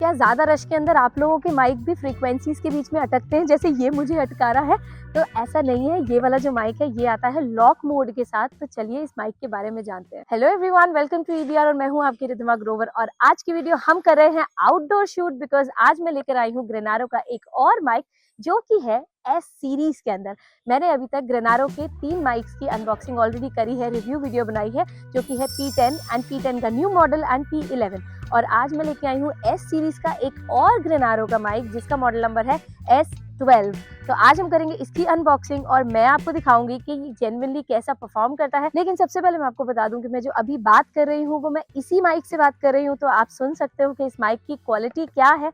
क्या ज़्यादा रश के अंदर आप लोगों के माइक भी फ्रीक्वेंसीज के बीच में अटकते हैं जैसे ये मुझे अटका रहा है? तो ऐसा नहीं है, ये वाला जो माइक है ये आता है लॉक मोड के साथ। तो चलिए इस माइक के बारे में जानते हैं। Hello everyone, welcome to EBR और मैं हूँ आपकी रिद्धिमा ग्रोवर। और आज की वीडियो हम कर रहे हैं आउटडोर शूट, बिकॉज आज मैं लेकर आई हूँ ग्रेनारो का एक और माइक जो कि है एस सीरीज के अंदर। मैंने अभी तक ग्रेनारो के 3 माइक्स की अनबॉक्सिंग ऑलरेडी करी है, रिव्यू वीडियो बनाई है, जो कि है P10 एंड P10 का न्यू मॉडल एंड P11। और आज मैं लेके आई हूँ एस सीरीज का एक और ग्रेनारो का माइक जिसका मॉडल नंबर है S12। तो आज हम करेंगे इसकी अनबॉक्सिंग और मैं आपको दिखाऊंगी कि ये जेन्युइनली कैसा परफॉर्म करता है। लेकिन सबसे पहले मैं आपको बता दूं कि मैं जो अभी बात कर रही हूँ वो मैं इसी माइक से बात कर रही हूँ, तो आप सुन सकते हो कि इस माइक की क्वालिटी क्या है।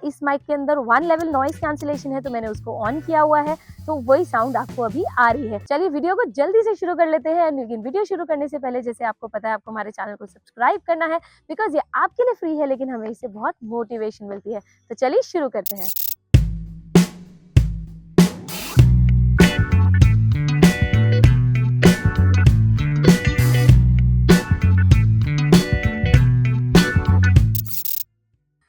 इस माइक के अंदर 1 लेवल नॉइस कैंसिलेशन है, तो मैंने उसको ऑन किया हुआ है, तो वही साउंड आपको अभी आ रही है। चलिए वीडियो को जल्दी से शुरू कर लेते हैं। लेकिन वीडियो शुरू करने से पहले, जैसे आपको पता है, आपको हमारे चैनल को सब्सक्राइब करना है, बिकॉज ये आपके लिए फ्री है लेकिन हमें इससे बहुत मोटिवेशन मिलती है। तो चलिए शुरू करते हैं।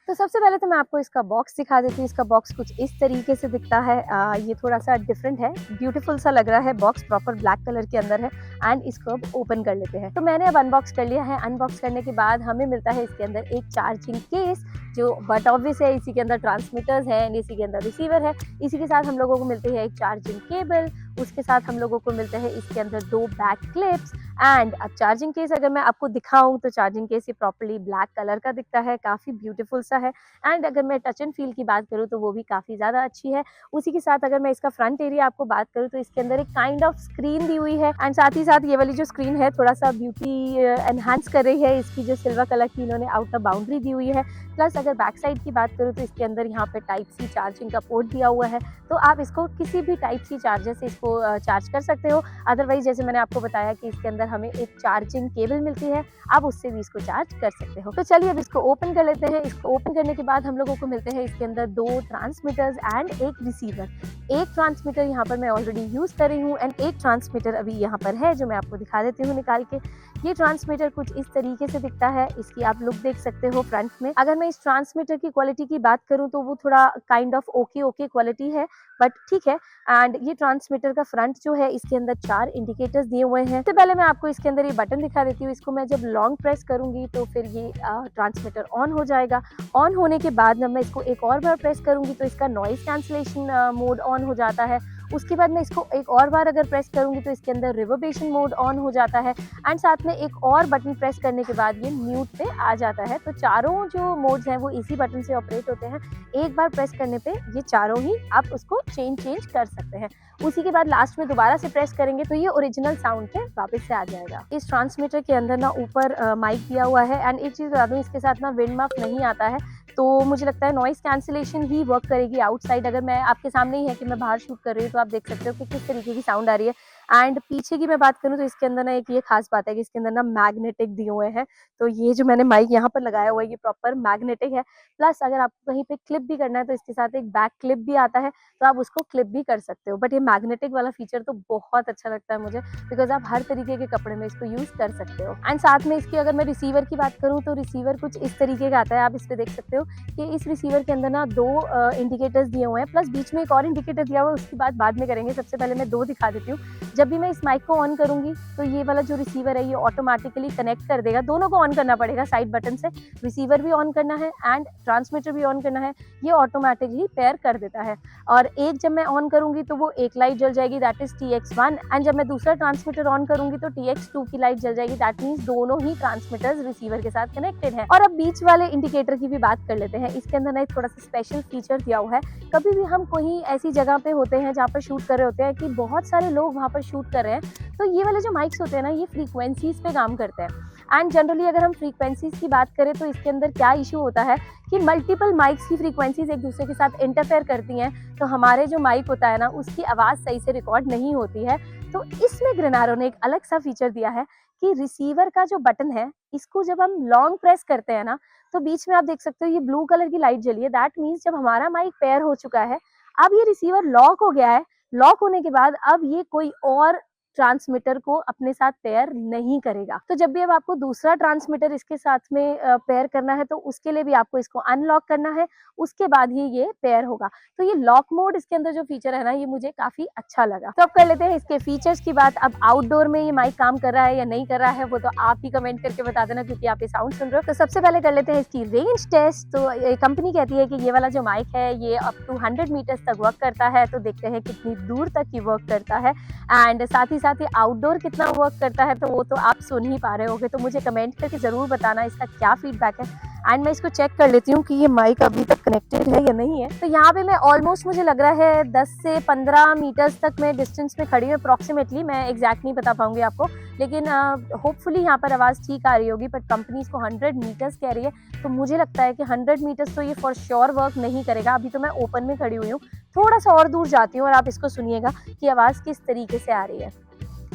तो सबसे पहले तो मैं आपको इसका बॉक्स दिखा देती हूँ। इसका बॉक्स कुछ इस तरीके से दिखता है। ये थोड़ा सा डिफरेंट है, ब्यूटीफुल सा लग रहा है। बॉक्स प्रॉपर ब्लैक कलर के अंदर है एंड इसको अब ओपन कर लेते हैं। तो मैंने अब अनबॉक्स कर लिया है। अनबॉक्स करने के बाद हमें मिलता है इसके अंदर एक चार्जिंग केस, जो बट ऑब्वियस है। इसी के अंदर ट्रांसमीटर्स है एंड इसी के अंदर रिसीवर है। इसी के साथ हम लोगों को मिलती है एक चार्जिंग केबल। उसके साथ हम लोगों को मिलते हैं इसके अंदर 2 बैक क्लिप्स। एंड अब चार्जिंग केस अगर मैं आपको दिखाऊं तो चार्जिंग केस ये प्रॉपर्ली ब्लैक कलर का दिखता है, काफ़ी ब्यूटीफुल सा है। एंड अगर मैं टच एंड फील की बात करूँ तो वो भी काफ़ी ज़्यादा अच्छी है। उसी के साथ अगर मैं इसका फ्रंट एरिया आपको बात करूँ तो इसके अंदर एक काइंड ऑफ स्क्रीन दी हुई है एंड साथ ही साथ ये वाली जो स्क्रीन है थोड़ा सा ब्यूटी एनहांस कर रही है। इसकी जो सिल्वर कलर की इन्होंने आउटर बाउंड्री दी हुई है। प्लस अगर बैक साइड की बात करूँ तो इसके अंदर यहाँ पे टाइप सी चार्जिंग का पोर्ट दिया हुआ है, तो आप इसको किसी भी टाइप सी चार्जर से इसको चार्ज कर सकते हो। अदरवाइज जैसे मैंने आपको बताया कि इसके अंदर हमें एक चार्जिंग केबल मिलती है, आप उससे भी इसको चार्ज कर सकते हो। तो चलिए अब इसको ओपन कर लेते हैं। इसको ओपन करने के बाद हम लोगों को मिलते हैं इसके अंदर 2 ट्रांसमीटर्स एंड एक रिसीवर। एक ट्रांसमीटर यहाँ पर मैं ऑलरेडी यूज कर रही हूँ एंड एक ट्रांसमीटर अभी यहाँ पर है जो मैं आपको दिखा देती हूँ निकाल के। ये ट्रांसमीटर कुछ इस तरीके से दिखता है। इसकी आप लुक देख सकते हो फ्रंट में। अगर मैं इस ट्रांसमीटर की क्वालिटी की बात करूं तो वो थोड़ा काइंड ऑफ ओके क्वालिटी है, बट ठीक है। एंड ये ट्रांसमीटर का फ्रंट जो है इसके अंदर 4 इंडिकेटर्स दिए हुए हैं। सबसे पहले मैं आपको इसके अंदर ये बटन दिखा देती हूँ। इसको मैं जब लॉन्ग प्रेस करूंगी तो फिर ये ट्रांसमीटर ऑन हो जाएगा। ऑन होने के बाद जब मैं इसको एक और बार प्रेस करूंगी तो इसका नॉइस कैंसिलेशन मोड ऑन हो जाता है। उसके बाद मैं इसको एक और बार अगर प्रेस करूंगी तो इसके अंदर रिवर्बेशन मोड ऑन हो जाता है एंड साथ में एक और बटन प्रेस करने के बाद ये म्यूट पे आ जाता है। तो चारों जो मोड्स हैं वो इसी बटन से ऑपरेट होते हैं। एक बार प्रेस करने पे ये चारों ही आप उसको चेंज कर सकते हैं। उसी के बाद लास्ट में दोबारा से प्रेस करेंगे तो ये ओरिजिनल साउंड पे वापस से आ जाएगा। इस ट्रांसमीटर के अंदर ना ऊपर माइक दिया हुआ है एंड एक चीज़ बता दूँ, इसके साथ ना विंड मफ नहीं आता है, तो मुझे लगता है नॉइस कैंसिलेशन ही वर्क करेगी आउटसाइड। अगर मैं आपके सामने ही है कि मैं बाहर शूट कर रही हूँ तो आप देख सकते हो कि किस तरीके की साउंड आ रही है। एंड पीछे की मैं बात करूँ तो इसके अंदर ना एक ये खास बात है कि इसके अंदर ना मैग्नेटिक दिए हुए हैं। तो ये जो मैंने माइक यहाँ पर लगाया हुआ है ये प्रॉपर मैग्नेटिक है। प्लस अगर आपको कहीं पे क्लिप भी करना है तो इसके साथ एक बैक क्लिप भी आता है, तो आप उसको क्लिप भी कर सकते हो। बट ये मैग्नेटिक वाला फीचर तो बहुत अच्छा लगता है मुझे, बिकॉज आप हर तरीके के कपड़े में इसको यूज कर सकते हो। एंड साथ में इसकी अगर मैं रिसीवर की बात करूँ तो रिसीवर कुछ इस तरीके का आता है। आप इस पे देख सकते हो कि इस रिसीवर के अंदर ना 2 इंडिकेटर्स दिए हुए हैं, प्लस बीच में एक और इंडिकेटर दिया हुआ है, उसकी बात बाद में करेंगे। सबसे पहले मैं 2 दिखा देती हूँ। जब भी मैं इस माइक को ऑन करूंगी तो ये वाला जो रिसीवर है ये ऑटोमेटिकली कनेक्ट कर देगा। दोनों को ऑन करना पड़ेगा साइड बटन से, रिसीवर भी ऑन करना है एंड ट्रांसमीटर भी ऑन करना है। ये ऑटोमेटिकली पेयर कर देता है। और एक जब मैं ऑन करूंगी तो वो एक लाइट जल जाएगी, दैट इज TX1। एंड जब मैं दूसरा ट्रांसमीटर ऑन करूंगी तो TX2 की लाइट जल जाएगी, दैट मीन्स दोनों ही ट्रांसमीटर्स रिसीवर के साथ कनेक्टेड है। और अब बीच वाले इंडिकेटर की भी बात कर लेते हैं। इसके अंदर ना एक थोड़ा सा स्पेशल फीचर दिया हुआ है। कभी भी हम कहीं ऐसी जगह पे होते हैं जहाँ पर शूट कर रहे होते हैं कि बहुत सारे लोग वहाँ पर शूट कर रहे हैं, तो ये वाले जो माइक्स होते हैं ना ये फ्रीक्वेंसीज पे काम करते हैं। एंड जनरली अगर हम फ्रीक्वेंसीज की बात करें तो इसके अंदर क्या इशू होता है कि मल्टीपल माइक्स की फ्रीक्वेंसीज एक दूसरे के साथ इंटरफेयर करती हैं, तो हमारे जो माइक होता है ना उसकी आवाज़ सही से रिकॉर्ड नहीं होती है। तो इसमें ग्रेनारो ने एक अलग सा फीचर दिया है कि रिसीवर का जो बटन है इसको जब हम लॉन्ग प्रेस करते हैं ना तो बीच में आप देख सकते हो ये ब्लू कलर की लाइट जली है। दैट मीन्स जब हमारा माइक पेयर हो चुका है, अब ये रिसीवर लॉक हो गया है। लॉक होने के बाद अब ये कोई और ट्रांसमीटर को अपने साथ पेयर नहीं करेगा। तो जब भी अब आपको दूसरा ट्रांसमीटर इसके साथ में पेयर करना है तो उसके लिए भी आपको इसको अनलॉक करना है, उसके बाद ही ये पेयर होगा। तो ये लॉक मोड इसके अंदर जो फीचर है ना, ये मुझे काफी अच्छा लगा। तो अब कर लेते हैं इसके फीचर्स की बात। अब आउटडोर में ये माइक काम कर रहा है या नहीं कर रहा है वो तो आप ही कमेंट करके बता देना, क्योंकि आप ये साउंड सुन रहे हो। तो सबसे पहले कर लेते हैं इसकी रेंज टेस्ट। तो कंपनी कहती है कि ये वाला जो माइक है ये अप टू 100 मीटर्स तक वर्क करता है। तो देखते हैं कितनी दूर तक ये वर्क करता है, एंड साथ ही साथ ये आउटडोर कितना वर्क करता है तो वो तो आप सुन ही पा रहे होगे। तो मुझे कमेंट करके जरूर बताना इसका क्या फीडबैक है। एंड मैं इसको चेक कर लेती हूँ कि ये माइक अभी तक कनेक्टेड है या नहीं है। तो यहाँ पे मैं ऑलमोस्ट, मुझे लग रहा है 10 से 15 मीटर्स तक मैं डिस्टेंस में खड़ी हूँ अप्रॉक्सीमेटली। मैं एग्जैक्ट नहीं बता पाऊंगी आपको, लेकिन होपफुली यहाँ पर आवाज़ ठीक आ रही होगी। बट कंपनी इसको 100 मीटर्स कह रही है, तो मुझे लगता है कि 100 मीटर्स तो ये फॉर श्योर वर्क नहीं करेगा। अभी तो मैं ओपन में खड़ी हुई हूँ, थोड़ा सा और दूर जाती हूँ और आप इसको सुनिएगा कि आवाज़ किस तरीके से आ रही है।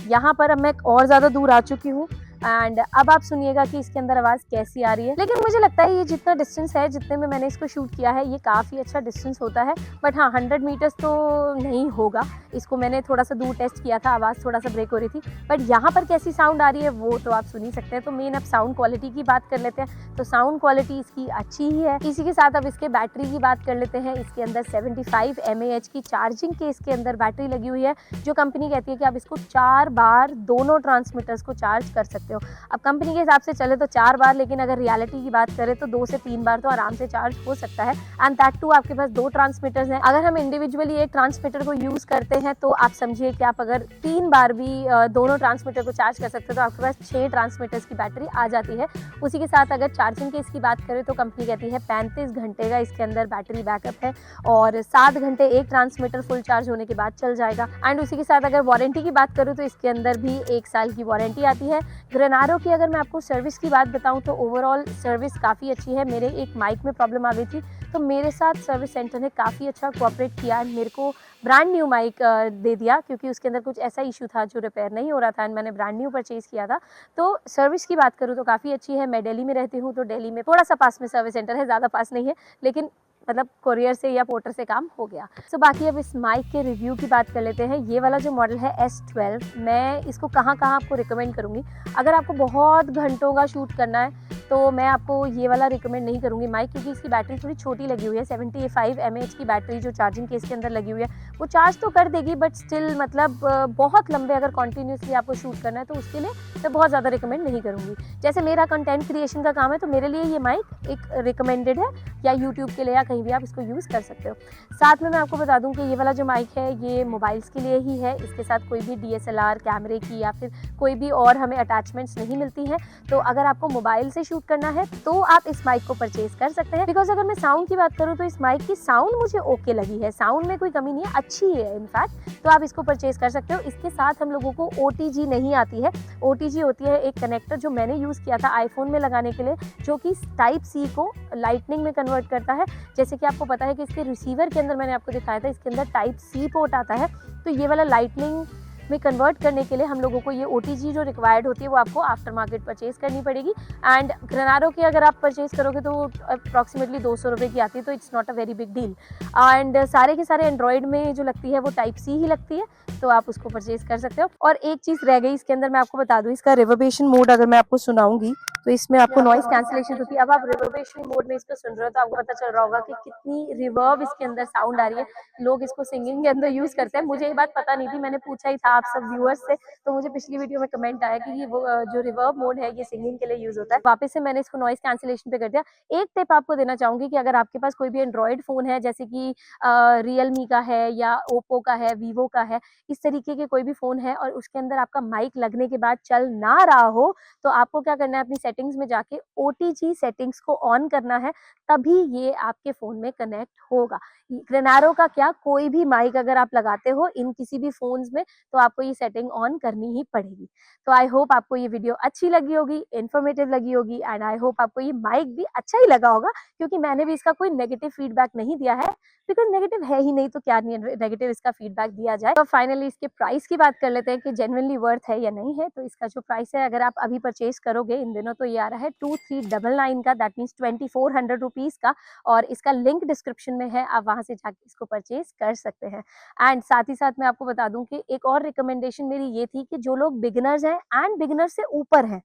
यहाँ पर अब मैं और ज़्यादा दूर आ चुकी हूँ, एंड अब आप सुनिएगा कि इसके अंदर आवाज़ कैसी आ रही है। लेकिन मुझे लगता है ये जितना डिस्टेंस है, जितने में मैंने इसको शूट किया है, ये काफ़ी अच्छा डिस्टेंस होता है। बट हाँ, 100 मीटर्स तो नहीं होगा। इसको मैंने थोड़ा सा दूर टेस्ट किया था, आवाज़ थोड़ा सा ब्रेक हो रही थी। बट यहाँ पर कैसी साउंड आ रही है वो तो आप सुन ही सकते हैं। तो मेन अब साउंड क्वालिटी की बात कर लेते हैं। तो साउंड क्वालिटी इसकी अच्छी ही है। इसी के साथ अब इसके बैटरी की बात कर लेते हैं। इसके अंदर 75 mAh की चार्जिंग के इसके अंदर बैटरी लगी हुई है, जो कंपनी कहती है कि आप इसको 4 बार दोनों ट्रांसमीटर्स को चार्ज कर सकते हो। अब कंपनी के हिसाब से चले तो 4 बार, लेकिन अगर रियलिटी की बात करें तो 2 से 3 बार तो आराम से चार्ज हो सकता है। एंड दैट टू आपके पास 2 ट्रांसमीटर्स हैं। अगर हम इंडिविजुअली एक ट्रांसमीटर को यूज करते हैं तो आप समझिए कि आप अगर 3 बार भी दोनों ट्रांसमीटर को चार्ज कर सकते हो तो आपके पास 6 ट्रांसमीटर्स की बैटरी आ जाती है। उसी के साथ अगर चार्जिंग की इसकी बात करें तो कंपनी कहती है 35 घंटे का इसके अंदर बैटरी बैकअप है, और 7 घंटे एक ट्रांसमीटर फुल चार्ज होने के बाद चल जाएगा। एंड उसी के साथ अगर वारंटी की बात करूँ तो इसके अंदर भी 1 साल की वारंटी आती है। ग्रेनारो की अगर मैं आपको सर्विस की बात बताऊं तो ओवरऑल सर्विस काफ़ी अच्छी है। मेरे एक माइक में प्रॉब्लम आ गई थी, तो मेरे साथ सर्विस सेंटर ने काफ़ी अच्छा कोऑपरेट किया एंड मेरे को ब्रांड न्यू माइक दे दिया, क्योंकि उसके अंदर कुछ ऐसा इशू था जो रिपेयर नहीं हो रहा था एंड मैंने ब्रांड न्यू परचेज़ किया था। तो सर्विस की बात करूँ तो काफ़ी अच्छी है। मैं दिल्ली में रहती हूँ, तो दिल्ली में थोड़ा सा पास में सर्विस सेंटर है, ज़्यादा पास नहीं है, लेकिन मतलब कोरियर से या पोर्टर से काम हो गया। सो बाकी अब इस माइक के रिव्यू की बात कर लेते हैं। ये वाला जो मॉडल है S12, मैं इसको कहाँ आपको रिकमेंड करूँगी। अगर आपको बहुत घंटों का शूट करना है तो मैं आपको ये वाला रिकमेंड नहीं करूँगी माइक, क्योंकि इसकी बैटरी थोड़ी छोटी लगी हुई है। 75 mAh की बैटरी जो चार्जिंग केस के अंदर लगी हुई है वो चार्ज तो कर देगी, बट स्टिल मतलब बहुत लंबे अगर कॉन्टीन्यूसली आपको शूट करना है तो उसके लिए मैं बहुत ज़्यादा रिकमेंड नहीं करूँगी। जैसे मेरा कंटेंट क्रिएशन का काम है तो मेरे लिए ये माइक एक रिकमेंडेड है, या यूट्यूब के लिए या कहीं भी आप इसको यूज़ कर सकते हो। साथ में मैं आपको बता दूं कि ये वाला जो माइक है ये मोबाइल्स के लिए ही है। इसके साथ कोई भी DSLR कैमरे की या फिर कोई भी और हमें अटैचमेंट्स नहीं मिलती हैं। तो अगर आपको मोबाइल से शूट करना है तो आप इस माइक को परचेज कर सकते हैं। बिकॉज अगर मैं साउंड की बात करूँ तो इस माइक की साउंड मुझे ओके लगी है, साउंड में कोई कमी नहीं है, अच्छी है इनफैक्ट। तो आप इसको परचेज कर सकते हो। इसके साथ हम लोगों को OTG नहीं आती है। OTG होती है एक कनेक्टर जो मैंने यूज़ किया था आईफोन में लगाने के लिए, जो कि Type-C को लाइटनिंग में कन्वर्ट करता है। जैसे कि आपको पता है कि इसके रिसीवर के अंदर मैंने आपको दिखाया था, इसके अंदर Type-C पोर्ट आता है। तो ये वाला लाइटनिंग में कन्वर्ट करने के लिए हम लोगों को ये OTG जो रिक्वायर्ड होती है वो आपको आफ्टर मार्केट परचेज करनी पड़ेगी। एंड ग्रेनारो की अगर आप परचेज करोगे तो अप्रॉक्सीमेटली 200 रुपये की आती है, तो it's not a very big deal. And सारे के सारे एंड्रॉयड में जो लगती है वो Type-C ही लगती है, तो आप उसको परचेज कर सकते हो। और एक चीज़ रह गई इसके अंदर, मैं आपको बता दूँ, इसका रिवर्बेशन मोड अगर मैं आपको सुनाऊंगी तो इसमें आपको नॉइस कैंसिलेशन होती है। अब आप रिवर्बेशन मोड में इसको सुन रहे हो तो आपको पता चल रहा होगा कि कितनी रिवर्ब इसके अंदर साउंड आ रही है। लोग इसको सिंगिंग के अंदर यूज करते हैं। मुझे ये बात पता नहीं थी, मैंने पूछा ही था आप सब व्यूअर्स से, तो मुझे पिछली वीडियो में कमेंट आया कि ये वो जो रिवर्ब मोड है ये सिंगिंग के लिए यूज होता है। वापस से मैंने इसको नॉइस कैंसिलेशन पे कर दिया। एक टिप आपको देना चाहूंगी कि अगर आपके पास कोई भी एंड्रॉयड फोन है, जैसे कि रियलमी का है या ओप्पो का है, वीवो का है, इस तरीके के कोई भी फोन है और उसके अंदर आपका माइक लगने के बाद चल ना रहा हो, तो आपको क्या करना है, अपनी सेटिंग्स में जाके OTG सेटिंग्स को ऑन करना है, तभी ये आपके फोन में कनेक्ट होगा। ग्रेनारो का क्या, कोई भी माइक अगर आप लगाते हो इन किसी भी फोन्स में तो आपको ये सेटिंग ऑन करनी ही पड़ेगी। तो आई होप आपको ये वीडियो अच्छी लगी होगी, इन्फॉर्मेटिव लगी होगी, एंड आई होप आपको ये माइक भी अच्छा ही लगा होगा, क्योंकि मैंने भी इसका कोई नेगेटिव फीडबैक नहीं दिया है, बिकॉज नेगेटिव है ही नहीं तो क्या नेगेटिव इसका फीडबैक दिया जाए। तो फाइनली इसके प्राइस की बात कर लेते हैं कि जेन्युइनली वर्थ है या नहीं है। तो इसका जो प्राइस है, अगर आप अभी परचेज करोगे इन दिनों तो ये आ रहा है 2399 का, दैट मीन्स 2400 रुपीज़ का। और इसका लिंक डिस्क्रिप्शन में है, आप वहाँ से जाके इसको परचेज कर सकते हैं। एंड साथ ही साथ मैं आपको बता दूं कि एक और रिकमेंडेशन मेरी ये थी कि जो लोग बिगिनर्स हैं एंड बिगिनर्स से ऊपर हैं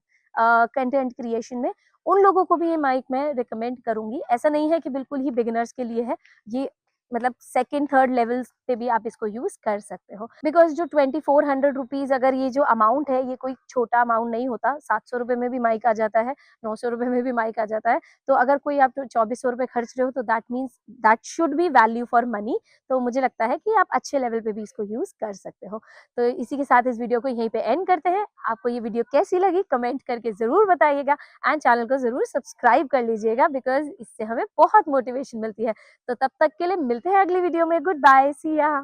कंटेंट क्रिएशन में, उन लोगों को भी ये माइक मैं रिकमेंड करूंगी। ऐसा नहीं है कि बिल्कुल ही बिगिनर्स के लिए है, ये मतलब सेकंड थर्ड लेवल्स पे भी आप इसको यूज कर सकते हो। बिकॉज जो 2400 रुपीज, अगर ये जो अमाउंट है ये कोई छोटा अमाउंट नहीं होता। 700 रुपए में भी माइक आ जाता है, 900 रुपए में भी माइक आ जाता है। तो अगर कोई आप 2400 रुपए खर्च रहे हो तो that means that should be value for money. तो मुझे लगता है कि आप अच्छे लेवल पे भी इसको यूज कर सकते हो। तो इसी के साथ इस वीडियो को यहीं पे एंड करते हैं। आपको ये वीडियो कैसी लगी कमेंट करके जरूर बताइएगा, एंड चैनल को जरूर सब्सक्राइब कर लीजिएगा, बिकॉज इससे हमें बहुत मोटिवेशन मिलती है। तो तब तक के लिए मिलते हैं अगली वीडियो में। गुड बाय, सी या।